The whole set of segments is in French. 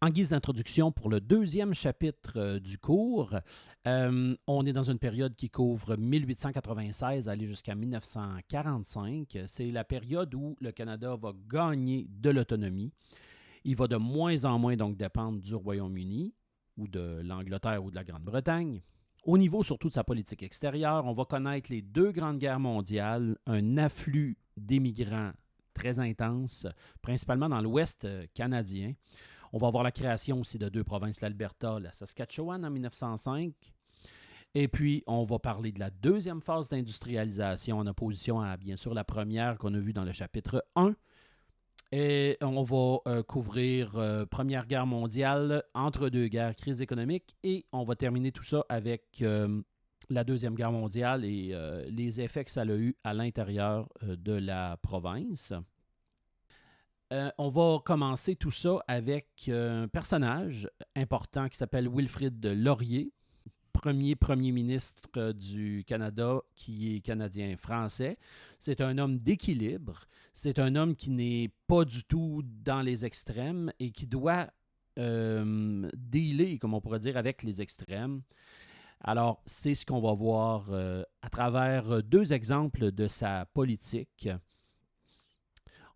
En guise d'introduction pour le deuxième chapitre du cours, on est dans une période qui couvre 1896 aller jusqu'à 1945. C'est la période où le Canada va gagner de l'autonomie. Il va de moins en moins donc dépendre du Royaume-Uni ou de l'Angleterre ou de la Grande-Bretagne. Au niveau surtout de sa politique extérieure, on va connaître les deux grandes guerres mondiales, un afflux d'émigrants très intense, principalement dans l'Ouest canadien. On va avoir la création aussi de deux provinces, l'Alberta, la Saskatchewan en 1905. Et puis, on va parler de la deuxième phase d'industrialisation en opposition à, bien sûr, la première qu'on a vue dans le chapitre 1. Et on va couvrir Première Guerre mondiale, entre deux guerres, crise économique. Et on va terminer tout ça avec la Deuxième Guerre mondiale et les effets que ça a eu à l'intérieur de la province. On va commencer tout ça avec un personnage important qui s'appelle Wilfrid Laurier, premier ministre du Canada qui est canadien-français. C'est un homme d'équilibre. C'est un homme qui n'est pas du tout dans les extrêmes et qui doit dealer, comme on pourrait dire, avec les extrêmes. Alors, c'est ce qu'on va voir à travers deux exemples de sa politique.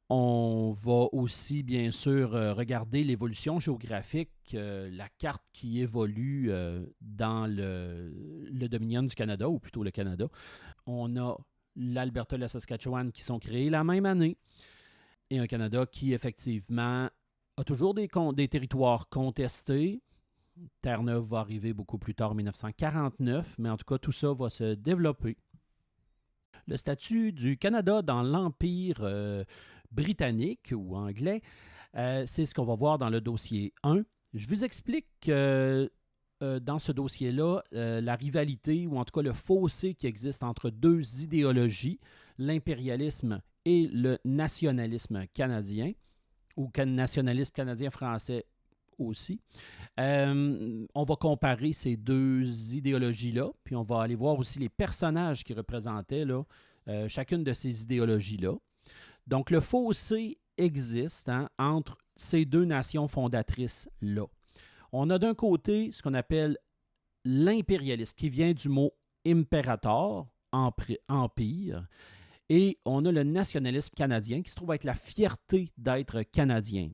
On va aussi, bien sûr, regarder l'évolution géographique, la carte qui évolue dans le Dominion du Canada, ou plutôt le Canada. On a l'Alberta et la Saskatchewan qui sont créés la même année, et un Canada qui, effectivement, a toujours des territoires contestés. Terre-Neuve va arriver beaucoup plus tard, en 1949, mais en tout cas, tout ça va se développer. Le statut du Canada dans l'Empire britannique ou anglais, c'est ce qu'on va voir dans le dossier 1. Je vous explique dans ce dossier-là la rivalité ou en tout cas le fossé qui existe entre deux idéologies, l'impérialisme et le nationalisme canadien, ou nationalisme canadien-français aussi. On va comparer ces deux idéologies-là, puis on va aller voir aussi les personnages qui représentaient là, chacune de ces idéologies-là. Donc, le fossé existe entre ces deux nations fondatrices-là. On a d'un côté ce qu'on appelle l'impérialisme, qui vient du mot imperator, empire, et on a le nationalisme canadien, qui se trouve être la fierté d'être canadien.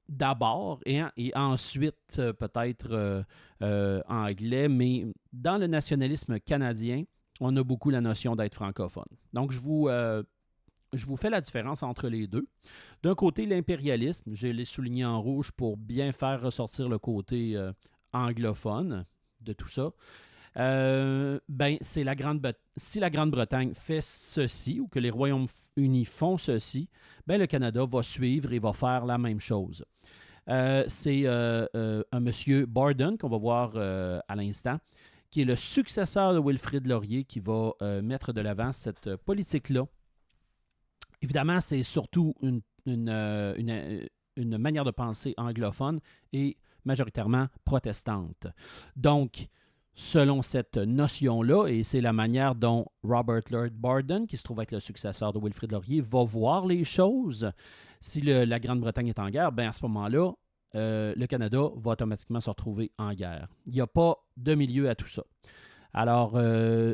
D'abord, et ensuite peut-être anglais, mais dans le nationalisme canadien, on a beaucoup la notion d'être francophone. Donc, je vous fais la différence entre les deux. D'un côté, l'impérialisme, je l'ai souligné en rouge pour bien faire ressortir le côté anglophone de tout ça. Si la Grande-Bretagne fait ceci, ou que les Royaumes-Unis font ceci, le Canada va suivre et va faire la même chose. C'est un monsieur Borden, qu'on va voir à l'instant, qui est le successeur de Wilfrid Laurier, qui va mettre de l'avant cette politique-là. Évidemment, c'est surtout une manière de penser anglophone et majoritairement protestante. Donc, selon cette notion-là, et c'est la manière dont Robert Lord Borden, qui se trouve être le successeur de Wilfrid Laurier, va voir les choses. Si la Grande-Bretagne est en guerre, à ce moment-là, le Canada va automatiquement se retrouver en guerre. Il n'y a pas de milieu à tout ça. Alors,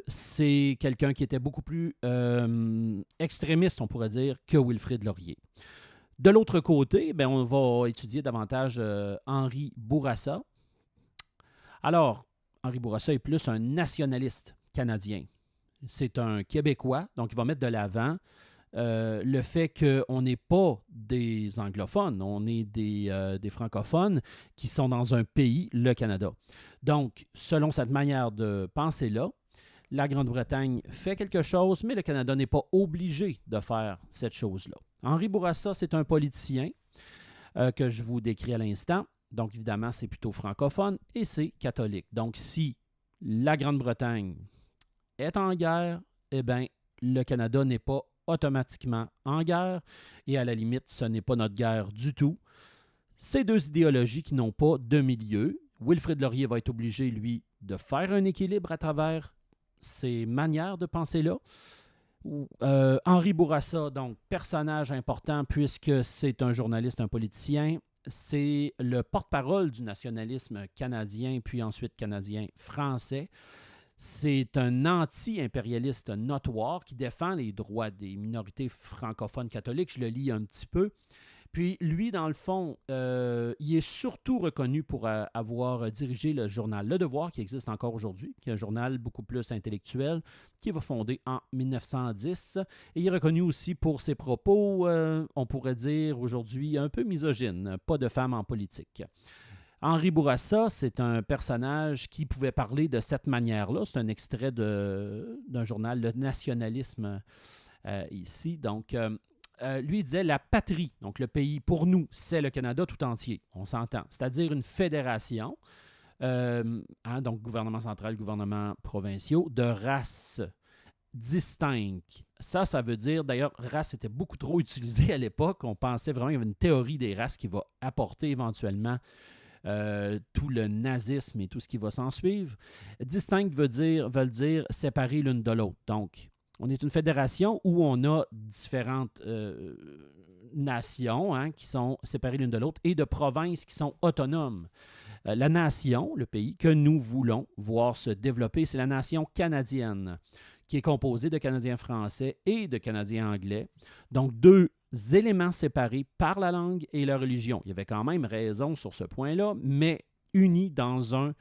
c'est quelqu'un qui était beaucoup plus extrémiste, on pourrait dire, que Wilfrid Laurier. De l'autre côté, on va étudier davantage Henri Bourassa. Alors, Henri Bourassa est plus un nationaliste canadien. C'est un Québécois, donc il va mettre de l'avant le fait qu'on n'est pas des anglophones, on est des francophones qui sont dans un pays, le Canada. Donc, selon cette manière de penser-là, la Grande-Bretagne fait quelque chose, mais le Canada n'est pas obligé de faire cette chose-là. Henri Bourassa, c'est un politicien que je vous décris à l'instant. Donc, évidemment, c'est plutôt francophone et c'est catholique. Donc, si la Grande-Bretagne est en guerre, le Canada n'est pas automatiquement en guerre et à la limite, ce n'est pas notre guerre du tout. Ces deux idéologies qui n'ont pas de milieu. Wilfrid Laurier va être obligé, lui, de faire un équilibre à travers ces manières de penser-là. Henri Bourassa, donc personnage important puisque c'est un journaliste, un politicien, c'est le porte-parole du nationalisme canadien, puis ensuite canadien-français. C'est un anti-impérialiste notoire qui défend les droits des minorités francophones catholiques. Je le lis un petit peu. Puis lui, dans le fond, il est surtout reconnu pour avoir dirigé le journal Le Devoir, qui existe encore aujourd'hui, qui est un journal beaucoup plus intellectuel, qui va fonder en 1910. Et il est reconnu aussi pour ses propos, on pourrait dire aujourd'hui, un peu misogynes, pas de femmes en politique. Henri Bourassa, c'est un personnage qui pouvait parler de cette manière-là. C'est un extrait d'un journal, Le Nationalisme, ici. Donc, lui il disait la patrie, donc le pays pour nous, c'est le Canada tout entier, on s'entend, c'est-à-dire une fédération, donc gouvernement central, gouvernement provinciaux, de races distinctes. Ça veut dire, d'ailleurs, race était beaucoup trop utilisé à l'époque, on pensait vraiment qu'il y avait une théorie des races qui va apporter éventuellement tout le nazisme et tout ce qui va s'en suivre. Distinct veulent dire séparer l'une de l'autre, donc on est une fédération où on a différentes nations qui sont séparées l'une de l'autre et de provinces qui sont autonomes. La nation, le pays que nous voulons voir se développer, c'est la nation canadienne, qui est composée de Canadiens français et de Canadiens anglais. Donc, deux éléments séparés par la langue et la religion. Il y avait quand même raison sur ce point-là, mais unis dans un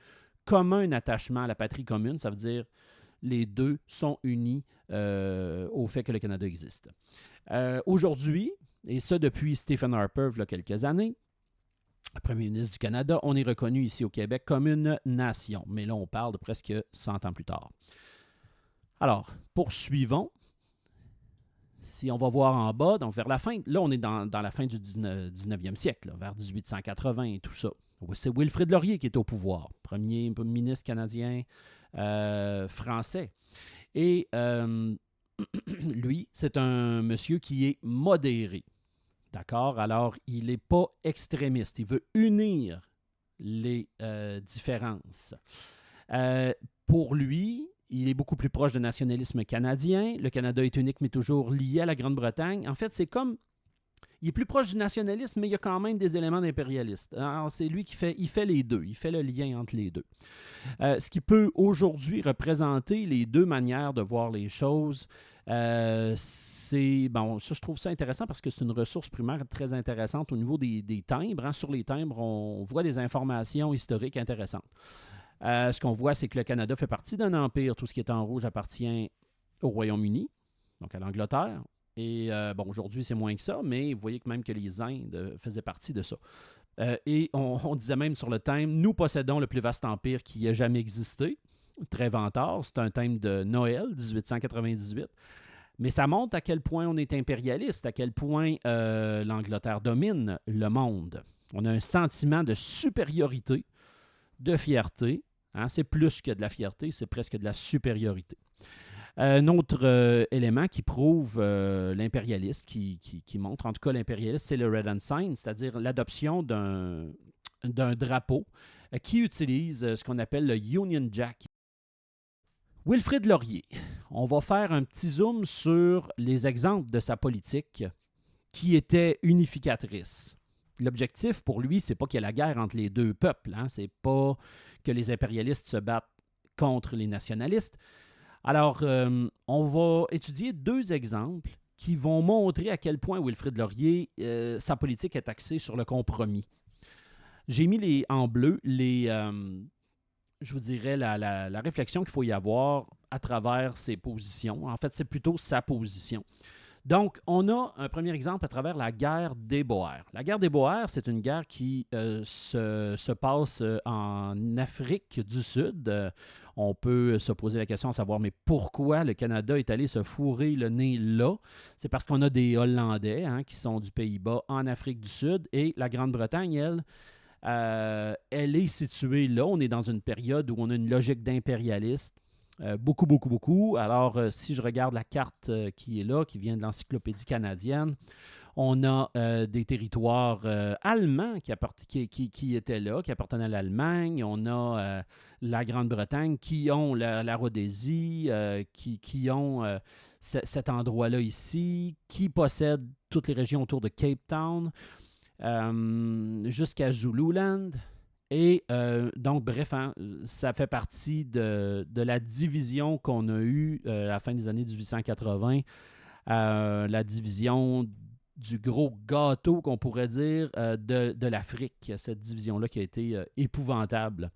commun attachement à la patrie commune, ça veut dire les deux sont unis au fait que le Canada existe. Aujourd'hui, et ça depuis Stephen Harper, il y a quelques années, le premier ministre du Canada, on est reconnu ici au Québec comme une nation. Mais là, on parle de presque 100 ans plus tard. Alors, poursuivons. Si on va voir en bas, donc vers la fin, là, on est dans la fin du 19e siècle, là, vers 1880 et tout ça. C'est Wilfrid Laurier qui est au pouvoir, premier ministre canadien français. Et lui, c'est un monsieur qui est modéré. D'accord? Alors, il n'est pas extrémiste. Il veut unir les différences. Pour lui, il est beaucoup plus proche du nationalisme canadien. Le Canada est unique, mais toujours lié à la Grande-Bretagne. En fait, c'est comme... Il est plus proche du nationalisme, mais il y a quand même des éléments d'impérialiste. Alors, c'est lui qui fait les deux. Il fait le lien entre les deux. Ce qui peut aujourd'hui représenter les deux manières de voir les choses, c'est... Bon, ça, je trouve ça intéressant parce que c'est une ressource primaire très intéressante au niveau des timbres. Sur les timbres, on voit des informations historiques intéressantes. Ce qu'on voit, c'est que le Canada fait partie d'un empire. Tout ce qui est en rouge appartient au Royaume-Uni, donc à l'Angleterre. Et aujourd'hui, c'est moins que ça, mais vous voyez que même que les Indes faisaient partie de ça. Et on disait même sur le thème, nous possédons le plus vaste empire qui ait jamais existé. Très vantard, c'est un thème de Noël, 1898. Mais ça montre à quel point on est impérialiste, à quel point l'Angleterre domine le monde. On a un sentiment de supériorité, de fierté. C'est plus que de la fierté, c'est presque de la supériorité. Un autre élément qui prouve l'impérialisme, qui montre en tout cas l'impérialisme, c'est le Red Ensign, c'est-à-dire l'adoption d'un drapeau qui utilise ce qu'on appelle le Union Jack. Wilfrid Laurier, on va faire un petit zoom sur les exemples de sa politique qui était unificatrice. L'objectif pour lui, c'est pas qu'il y ait la guerre entre les deux peuples, c'est pas que les impérialistes se battent contre les nationalistes. Alors, on va étudier deux exemples qui vont montrer à quel point Wilfrid Laurier, sa politique est axée sur le compromis. J'ai mis en bleu je vous dirais, la réflexion qu'il faut y avoir à travers ses positions. En fait, c'est plutôt sa position. Donc, on a un premier exemple à travers la guerre des Boers. La guerre des Boers, c'est une guerre qui se passe en Afrique du Sud. On peut se poser la question à savoir, mais pourquoi le Canada est allé se fourrer le nez là? C'est parce qu'on a des Hollandais qui sont du Pays-Bas en Afrique du Sud et la Grande-Bretagne, elle est située là. On est dans une période où on a une logique d'impérialiste. Beaucoup. Alors, si je regarde la carte qui est là, qui vient de l'Encyclopédie canadienne, on a des territoires allemands qui étaient là, qui appartenaient à l'Allemagne. On a la Grande-Bretagne qui ont la Rhodésie, qui ont cet endroit-là ici, qui possèdent toutes les régions autour de Cape Town. jusqu'à Zululand. Et donc, bref, hein, ça fait partie de la division qu'on a eue à la fin des années 1880, la division du gros gâteau, qu'on pourrait dire, de l'Afrique. Cette division-là qui a été épouvantable.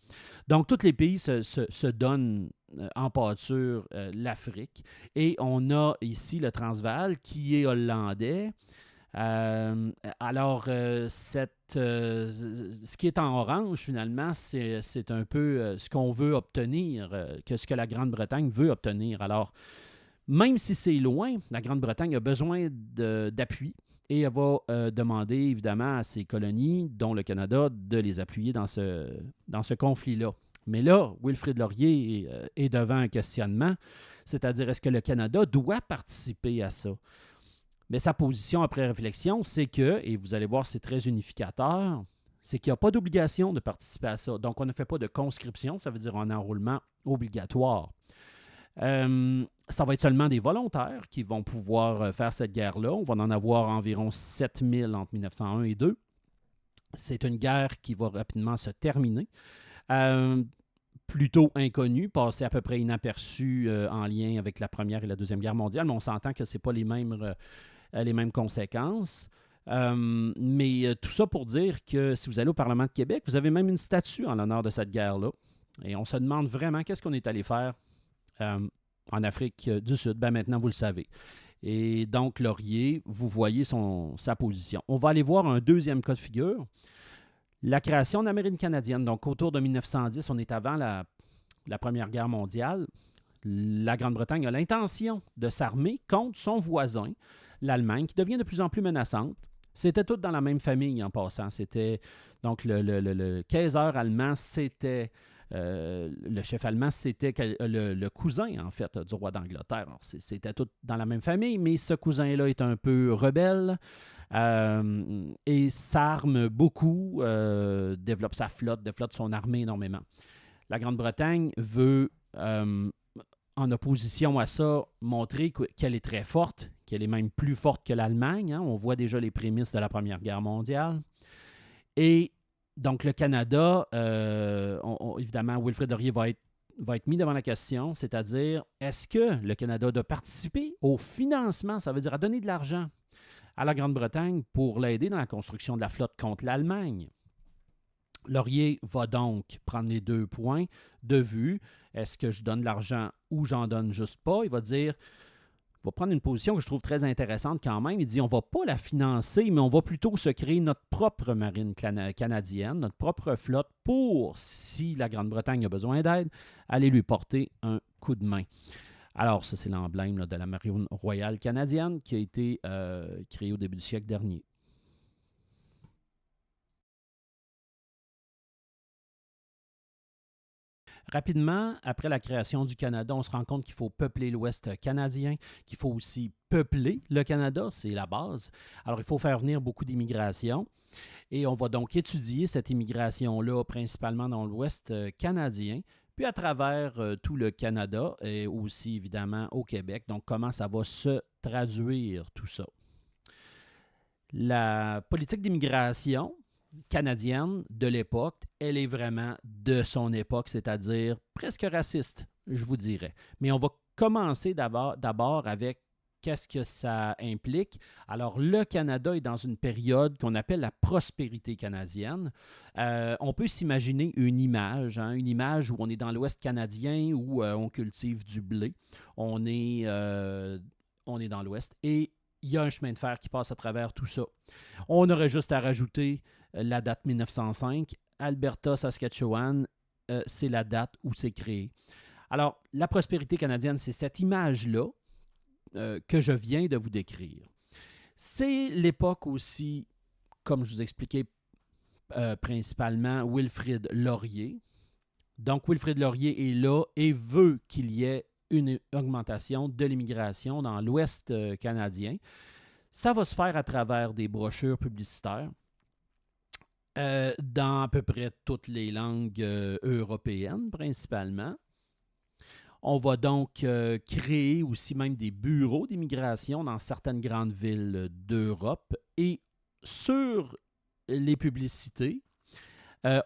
Donc, tous les pays se donnent en pâture l'Afrique. Et on a ici le Transvaal qui est hollandais. Ce qui est en orange, finalement, c'est un peu ce qu'on veut obtenir, ce que la Grande-Bretagne veut obtenir. Alors, même si c'est loin, la Grande-Bretagne a besoin d'appui et elle va demander, évidemment, à ses colonies, dont le Canada, de les appuyer dans ce conflit-là. Mais là, Wilfrid Laurier est devant un questionnement, c'est-à-dire est-ce que le Canada doit participer à ça? Mais sa position après réflexion, c'est que, et vous allez voir, c'est très unificateur, c'est qu'il n'y a pas d'obligation de participer à ça. Donc, on ne fait pas de conscription, ça veut dire un enrôlement obligatoire. Ça va être seulement des volontaires qui vont pouvoir faire cette guerre-là. On va en avoir environ 7000 entre 1901 et 2. C'est une guerre qui va rapidement se terminer. Plutôt inconnue, passée à peu près inaperçue en lien avec la Première et la Deuxième Guerre mondiale, mais on s'entend que ce n'est pas les mêmes conséquences. Mais tout ça pour dire que si vous allez au Parlement de Québec, vous avez même une statue en l'honneur de cette guerre-là. Et on se demande vraiment qu'est-ce qu'on est allé faire en Afrique du Sud. Ben maintenant, vous le savez. Et donc, Laurier, vous voyez sa position. On va aller voir un deuxième cas de figure. La création de la marine canadienne. Donc, autour de 1910, on est avant la Première Guerre mondiale. La Grande-Bretagne a l'intention de s'armer contre son voisin, l'Allemagne, qui devient de plus en plus menaçante. C'était toutes dans la même famille en passant. C'était donc le Kaiser allemand, c'était le chef allemand, c'était le cousin en fait du roi d'Angleterre. Alors, c'était tout dans la même famille, mais ce cousin-là est un peu rebelle et s'arme beaucoup, développe sa flotte, développe son armée énormément. La Grande-Bretagne veut en opposition à ça, montrer qu'elle est très forte, qu'elle est même plus forte que l'Allemagne. Hein. On voit déjà les prémices de la Première Guerre mondiale. Et donc, le Canada, évidemment, Wilfrid Laurier va être mis devant la question, c'est-à-dire, est-ce que le Canada doit participer au financement, ça veut dire à donner de l'argent à la Grande-Bretagne pour l'aider dans la construction de la flotte contre l'Allemagne? Laurier va donc prendre les 2 points de vue. Est-ce que je donne de l'argent ou j'en donne juste pas? Il va prendre une position que je trouve très intéressante quand même. Il dit, on ne va pas la financer, mais on va plutôt se créer notre propre marine canadienne, notre propre flotte pour, si la Grande-Bretagne a besoin d'aide, aller lui porter un coup de main. Alors, ça, c'est l'emblème de la marine royale canadienne qui a été créée au début du siècle dernier. Rapidement, après la création du Canada, on se rend compte qu'il faut peupler l'Ouest canadien, qu'il faut aussi peupler le Canada, c'est la base. Alors, il faut faire venir beaucoup d'immigration. Et on va donc étudier cette immigration-là, principalement dans l'Ouest canadien, puis à travers tout le Canada et aussi, évidemment, au Québec. Donc, comment ça va se traduire, tout ça. La politique d'immigration canadienne de l'époque, elle est vraiment de son époque, c'est-à-dire presque raciste, je vous dirais. Mais on va commencer d'abord avec qu'est-ce que ça implique. Alors, le Canada est dans une période qu'on appelle la prospérité canadienne. On peut s'imaginer une image où on est dans l'Ouest canadien, où on cultive du blé. On est dans l'Ouest et il y a un chemin de fer qui passe à travers tout ça. On aurait juste à rajouter la date 1905. Alberta, Saskatchewan, c'est la date où c'est créé. Alors, la prospérité canadienne, c'est cette image-là que je viens de vous décrire. C'est l'époque aussi, comme je vous expliquais principalement, Wilfrid Laurier. Donc, Wilfrid Laurier est là et veut qu'il y ait une augmentation de l'immigration dans l'Ouest canadien. Ça va se faire à travers des brochures publicitaires dans à peu près toutes les langues européennes, principalement. On va donc créer aussi même des bureaux d'immigration dans certaines grandes villes d'Europe. Et sur les publicités,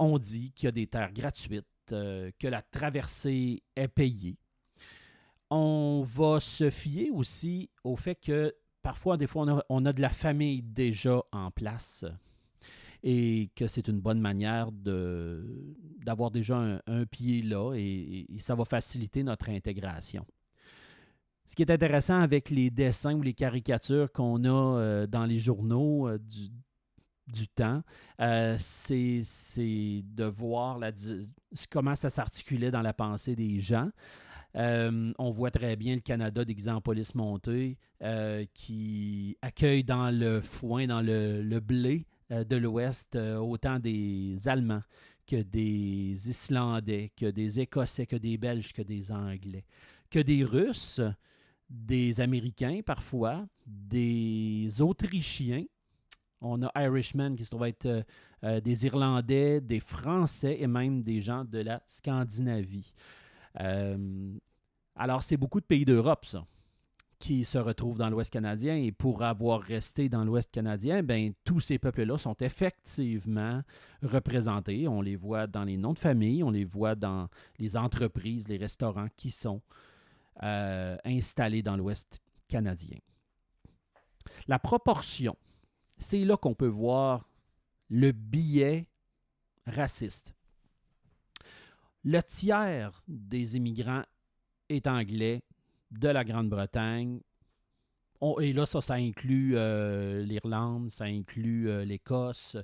on dit qu'il y a des terres gratuites, que la traversée est payée. On va se fier aussi au fait que parfois, des fois, on a de la famille déjà en place et que c'est une bonne manière d'avoir déjà un pied là et ça va faciliter notre intégration. Ce qui est intéressant avec les dessins ou les caricatures qu'on a dans les journaux du temps, c'est de voir comment ça s'articulait dans la pensée des gens. On voit très bien le Canada déguisé en police montée qui accueille dans le foin, dans le blé de l'Ouest, autant des Allemands que des Islandais, que des Écossais, que des Belges, que des Anglais, que des Russes, des Américains parfois, des Autrichiens. On a Irishmen qui se trouvent être des Irlandais, des Français et même des gens de la Scandinavie. Alors, c'est beaucoup de pays d'Europe, ça, qui se retrouvent dans l'Ouest canadien. Et pour avoir resté dans l'Ouest canadien, ben, tous ces peuples-là sont effectivement représentés. On les voit dans les noms de famille, on les voit dans les entreprises, les restaurants qui sont installés dans l'Ouest canadien. La proportion, c'est là qu'on peut voir le biais raciste. Le tiers des immigrants est anglais de la Grande-Bretagne. Et là, ça inclut l'Irlande, ça inclut l'Écosse,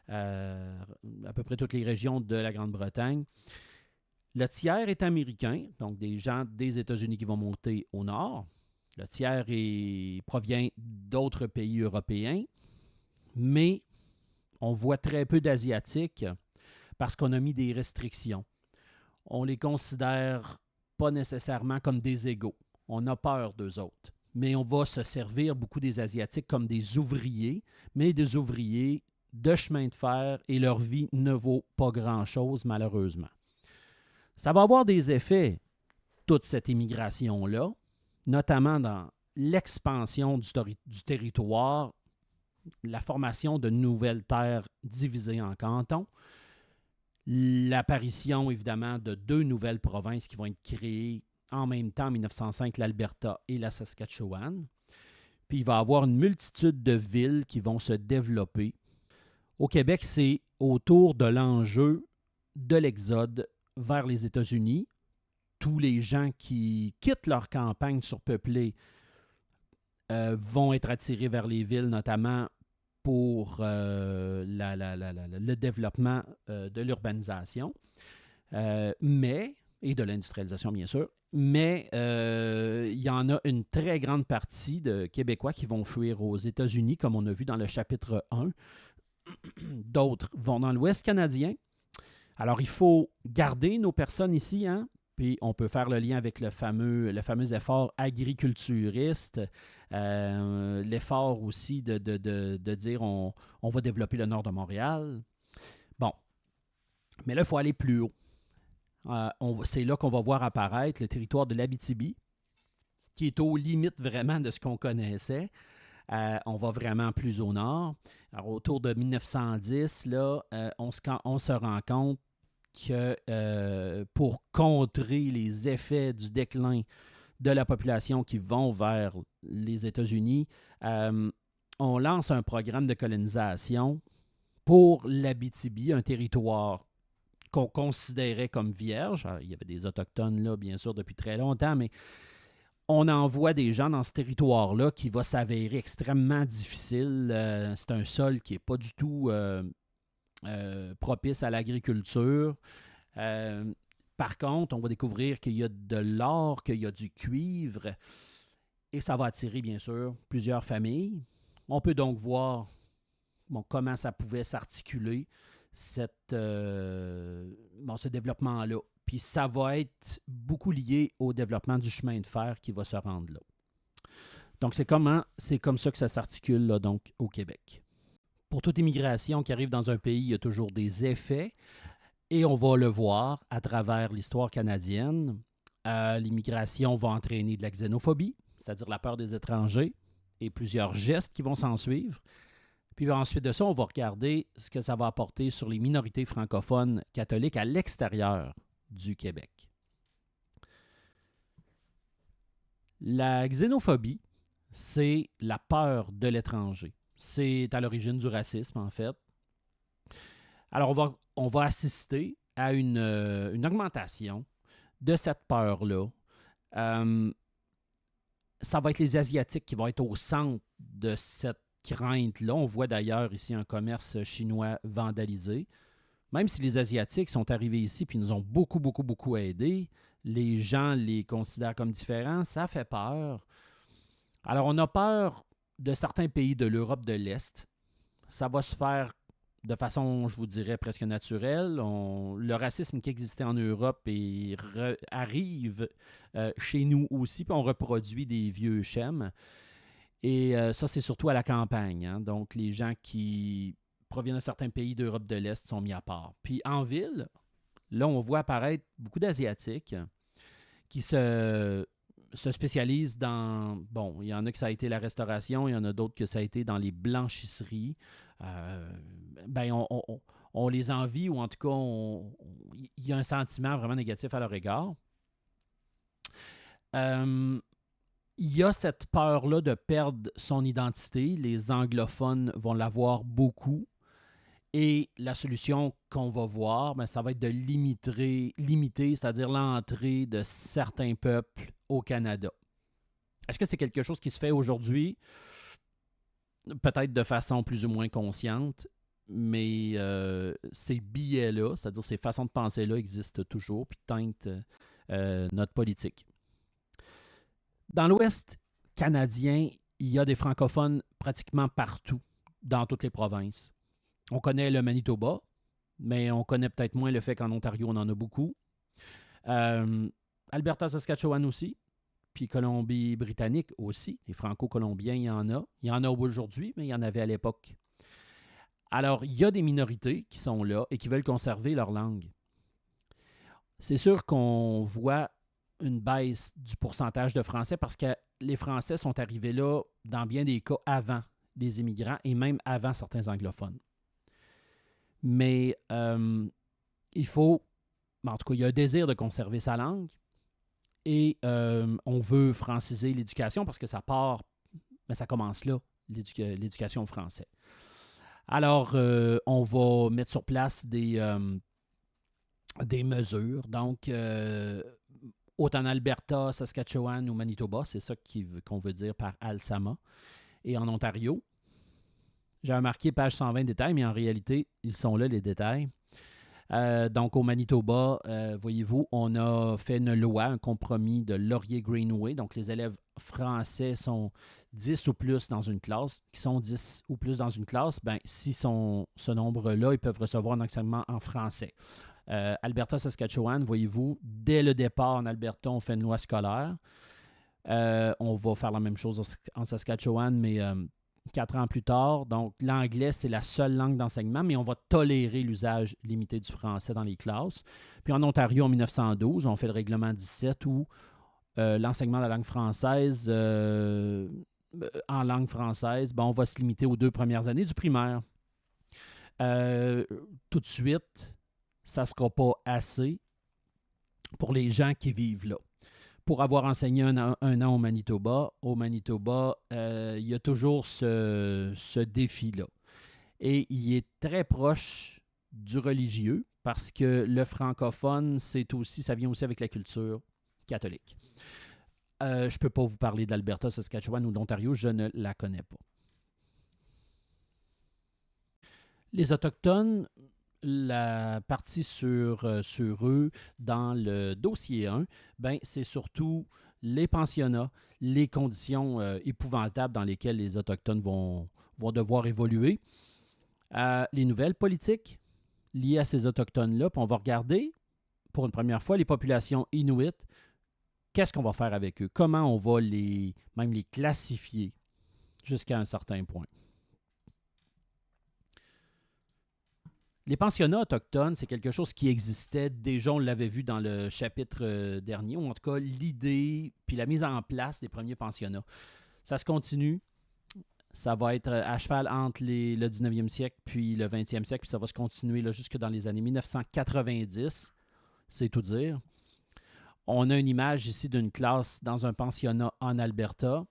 à peu près toutes les régions de la Grande-Bretagne. Le tiers est américain, donc des gens des États-Unis qui vont monter au nord. Le tiers provient d'autres pays européens, mais on voit très peu d'Asiatiques parce qu'on a mis des restrictions. On les considère pas nécessairement comme des égaux. On a peur d'eux autres. Mais on va se servir beaucoup des Asiatiques comme des ouvriers, mais des ouvriers de chemin de fer et leur vie ne vaut pas grand-chose, malheureusement. Ça va avoir des effets, toute cette immigration-là, notamment dans l'expansion du territoire, la formation de nouvelles terres divisées en cantons, l'apparition, évidemment, de 2 nouvelles provinces qui vont être créées en même temps en 1905, l'Alberta et la Saskatchewan. Puis il va y avoir une multitude de villes qui vont se développer. Au Québec, c'est autour de l'enjeu de l'exode vers les États-Unis. Tous les gens qui quittent leur campagne surpeuplée vont être attirés vers les villes, notamment pour le développement de l'urbanisation, et de l'industrialisation, bien sûr. Mais il y en a une très grande partie de Québécois qui vont fuir aux États-Unis, comme on a vu dans le chapitre 1. D'autres vont dans l'Ouest canadien. Alors, il faut garder nos personnes ici, hein? Puis on peut faire le lien avec le fameux effort agriculturiste, l'effort aussi de dire on va développer le nord de Montréal. Bon, mais là, il faut aller plus haut. C'est là qu'on va voir apparaître le territoire de l'Abitibi, qui est aux limites vraiment de ce qu'on connaissait. On va vraiment plus au nord. Alors, autour de 1910, là, on se rend compte que pour contrer les effets du déclin de la population qui vont vers les États-Unis, on lance un programme de colonisation pour l'Abitibi, un territoire qu'on considérait comme vierge. Alors, il y avait des Autochtones là, bien sûr, depuis très longtemps, mais on envoie des gens dans ce territoire-là qui va s'avérer extrêmement difficile. C'est un sol qui n'est pas du tout propice à l'agriculture. Par contre, on va découvrir qu'il y a de l'or, qu'il y a du cuivre, et ça va attirer, bien sûr, plusieurs familles. On peut donc voir comment ça pouvait s'articuler, ce développement-là. Puis ça va être beaucoup lié au développement du chemin de fer qui va se rendre là. Donc, c'est comme ça que ça s'articule là, donc, au Québec. Pour toute immigration qui arrive dans un pays, il y a toujours des effets. Et on va le voir à travers l'histoire canadienne. L'immigration va entraîner de la xénophobie, c'est-à-dire la peur des étrangers, et plusieurs gestes qui vont s'en suivre. Puis ensuite de ça, on va regarder ce que ça va apporter sur les minorités francophones catholiques à l'extérieur du Québec. La xénophobie, c'est la peur de l'étranger. C'est à l'origine du racisme, en fait. Alors, on va assister à une augmentation de cette peur-là. Ça va être les Asiatiques qui vont être au centre de cette crainte-là. On voit d'ailleurs ici un commerce chinois vandalisé. Même si les Asiatiques sont arrivés ici et nous ont beaucoup aidés, les gens les considèrent comme différents, ça fait peur. Alors, on a peur de certains pays de l'Europe de l'Est. Ça va se faire de façon, je vous dirais, presque naturelle. Le racisme qui existait en Europe arrive chez nous aussi, puis on reproduit des vieux schèmes. Et ça, c'est surtout à la campagne. Hein. Donc, les gens qui proviennent de certains pays d'Europe de l'Est sont mis à part. Puis en ville, là, on voit apparaître beaucoup d'Asiatiques qui se spécialisent dans... Bon, il y en a que ça a été la restauration, il y en a d'autres que ça a été dans les blanchisseries. On les envie, ou en tout cas, il y a un sentiment vraiment négatif à leur égard. Il y a cette peur-là de perdre son identité. Les anglophones vont l'avoir beaucoup. Et la solution qu'on va voir, ça va être de limiter, c'est-à-dire l'entrée de certains peuples au Canada. Est-ce que c'est quelque chose qui se fait aujourd'hui? Peut-être de façon plus ou moins consciente, mais ces billets-là, c'est-à-dire ces façons de penser-là existent toujours puis teintent notre politique. Dans l'Ouest canadien, il y a des francophones pratiquement partout, dans toutes les provinces. On connaît le Manitoba, mais on connaît peut-être moins le fait qu'en Ontario, on en a beaucoup. Alberta, Saskatchewan aussi, puis Colombie-Britannique aussi. Les Franco-Colombiens, il y en a. Il y en a aujourd'hui, mais il y en avait à l'époque. Alors, il y a des minorités qui sont là et qui veulent conserver leur langue. C'est sûr qu'on voit une baisse du pourcentage de Français parce que les Français sont arrivés là, dans bien des cas, avant les immigrants et même avant certains anglophones. Mais il faut, en tout cas, il y a un désir de conserver sa langue et on veut franciser l'éducation parce que ça part, ça commence là, l'éducation au français. Alors, on va mettre sur place des mesures. Donc, autant en Alberta, Saskatchewan ou Manitoba, c'est ça qu'on veut dire par ALSAMA, et en Ontario. J'ai remarqué page 120 détails, mais en réalité, ils sont là, les détails. Donc, au Manitoba, voyez-vous, on a fait une loi, un compromis de Laurier-Greenway. Donc, les élèves français sont 10 ou plus dans une classe. Qui sont 10 ou plus dans une classe, si sont ce nombre-là, ils peuvent recevoir un enseignement en français. Alberta, Saskatchewan, voyez-vous, dès le départ en Alberta, on fait une loi scolaire. On va faire la même chose en Saskatchewan, mais 4 ans plus tard. Donc, l'anglais, c'est la seule langue d'enseignement, mais on va tolérer l'usage limité du français dans les classes. Puis en Ontario, en 1912, on fait le règlement 17 où l'enseignement de la langue française, en langue française, on va se limiter aux 2 premières années du primaire. Tout de suite, ça ne sera pas assez pour les gens qui vivent là. Pour avoir enseigné un an au Manitoba, il y a toujours ce défi-là. Et il est très proche du religieux parce que le francophone, ça vient aussi avec la culture catholique. Je ne peux pas vous parler d'Alberta, Saskatchewan ou d'Ontario, je ne la connais pas. Les Autochtones, la partie sur eux dans le dossier 1, c'est surtout les pensionnats, les conditions épouvantables dans lesquelles les Autochtones vont devoir évoluer, les nouvelles politiques liées à ces Autochtones-là. Puis on va regarder, pour une première fois, les populations inuites. Qu'est-ce qu'on va faire avec eux? Comment on va même les classifier jusqu'à un certain point? Les pensionnats autochtones, c'est quelque chose qui existait. Déjà, on l'avait vu dans le chapitre dernier, ou en tout cas, l'idée puis la mise en place des premiers pensionnats. Ça se continue. Ça va être à cheval entre le 19e siècle puis le 20e siècle, puis ça va se continuer là, jusque dans les années 1990, c'est tout dire. On a une image ici d'une classe dans un pensionnat en Alberta,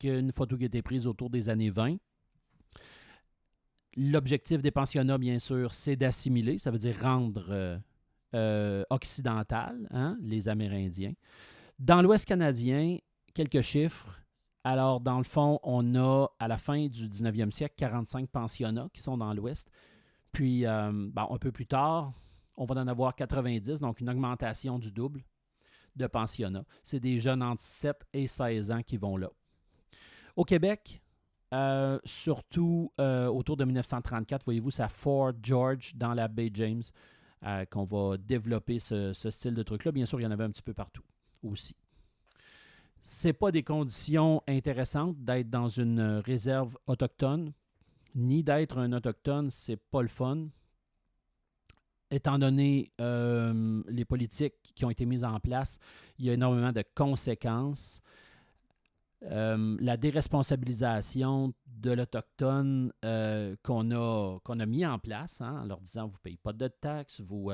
une photo qui a été prise autour des années 20. L'objectif des pensionnats, bien sûr, c'est d'assimiler, ça veut dire rendre occidental les Amérindiens. Dans l'Ouest canadien, quelques chiffres. Alors, dans le fond, on a, à la fin du 19e siècle, 45 pensionnats qui sont dans l'Ouest. Puis, un peu plus tard, on va en avoir 90, donc une augmentation du double de pensionnats. C'est des jeunes entre 7 et 16 ans qui vont là. Au Québec, surtout autour de 1934, voyez-vous, c'est à Fort George, dans la baie James, qu'on va développer ce style de truc-là. Bien sûr, il y en avait un petit peu partout aussi. C'est pas des conditions intéressantes d'être dans une réserve autochtone, ni d'être un autochtone, c'est pas le fun. Étant donné les politiques qui ont été mises en place, il y a énormément de conséquences. La déresponsabilisation de l'Autochtone qu'on a mis en place, en leur disant vous ne payez pas de taxes, vos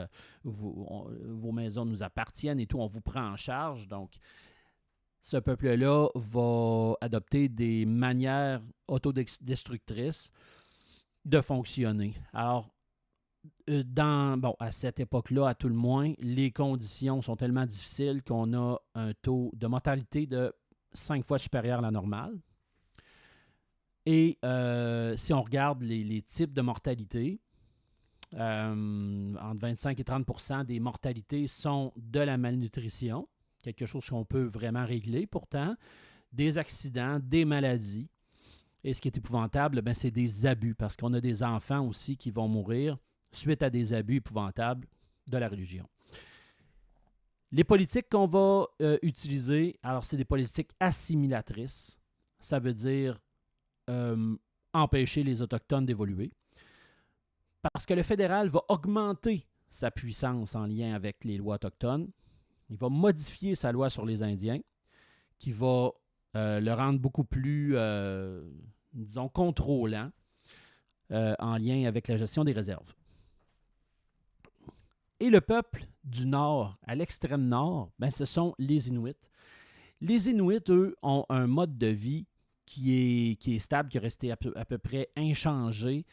maisons nous appartiennent et tout, on vous prend en charge. Donc, ce peuple-là va adopter des manières autodestructrices de fonctionner. Alors, à cette époque-là, à tout le moins, les conditions sont tellement difficiles qu'on a un taux de mortalité de 5 fois supérieur à la normale. Et si on regarde les types de mortalité, entre 25 et 30 % des mortalités sont de la malnutrition, quelque chose qu'on peut vraiment régler pourtant, des accidents, des maladies. Et ce qui est épouvantable, c'est des abus, parce qu'on a des enfants aussi qui vont mourir suite à des abus épouvantables de la religion. Les politiques qu'on va utiliser, alors c'est des politiques assimilatrices. Ça veut dire empêcher les Autochtones d'évoluer. Parce que le fédéral va augmenter sa puissance en lien avec les lois autochtones. Il va modifier sa loi sur les Indiens, qui va le rendre beaucoup plus, disons, contrôlant en lien avec la gestion des réserves. Et le peuple du Nord, à l'extrême Nord, ce sont les Inuits. Les Inuits, eux, ont un mode de vie qui est stable, qui est resté à peu près inchangé,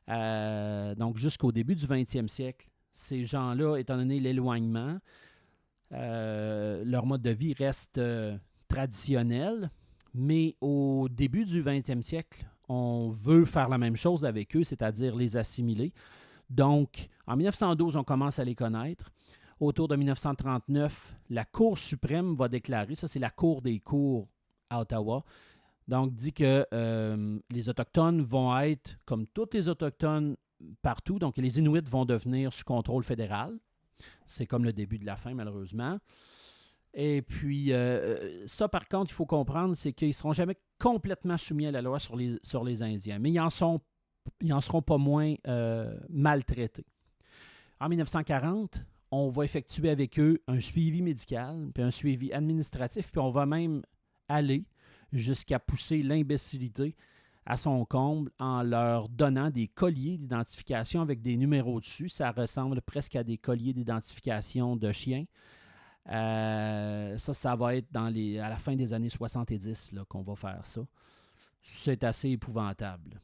donc jusqu'au début du 20e siècle. Ces gens-là, étant donné l'éloignement, leur mode de vie reste traditionnel, mais au début du 20e siècle, on veut faire la même chose avec eux, c'est-à-dire les assimiler. Donc, en 1912, on commence à les connaître. Autour de 1939, la Cour suprême va déclarer, ça c'est la Cour des cours à Ottawa, donc dit que les Autochtones vont être, comme tous les Autochtones partout, donc les Inuits vont devenir sous contrôle fédéral. C'est comme le début de la fin, malheureusement. Et puis, ça, par contre, il faut comprendre, c'est qu'ils ne seront jamais complètement soumis à la loi sur les Indiens, mais ils en seront pas moins maltraités. En 1940, on va effectuer avec eux un suivi médical, puis un suivi administratif, puis on va même aller jusqu'à pousser l'imbécilité à son comble en leur donnant des colliers d'identification avec des numéros dessus. Ça ressemble presque à des colliers d'identification de chiens. Ça va être à la fin des années 70 là, qu'on va faire ça. C'est assez épouvantable.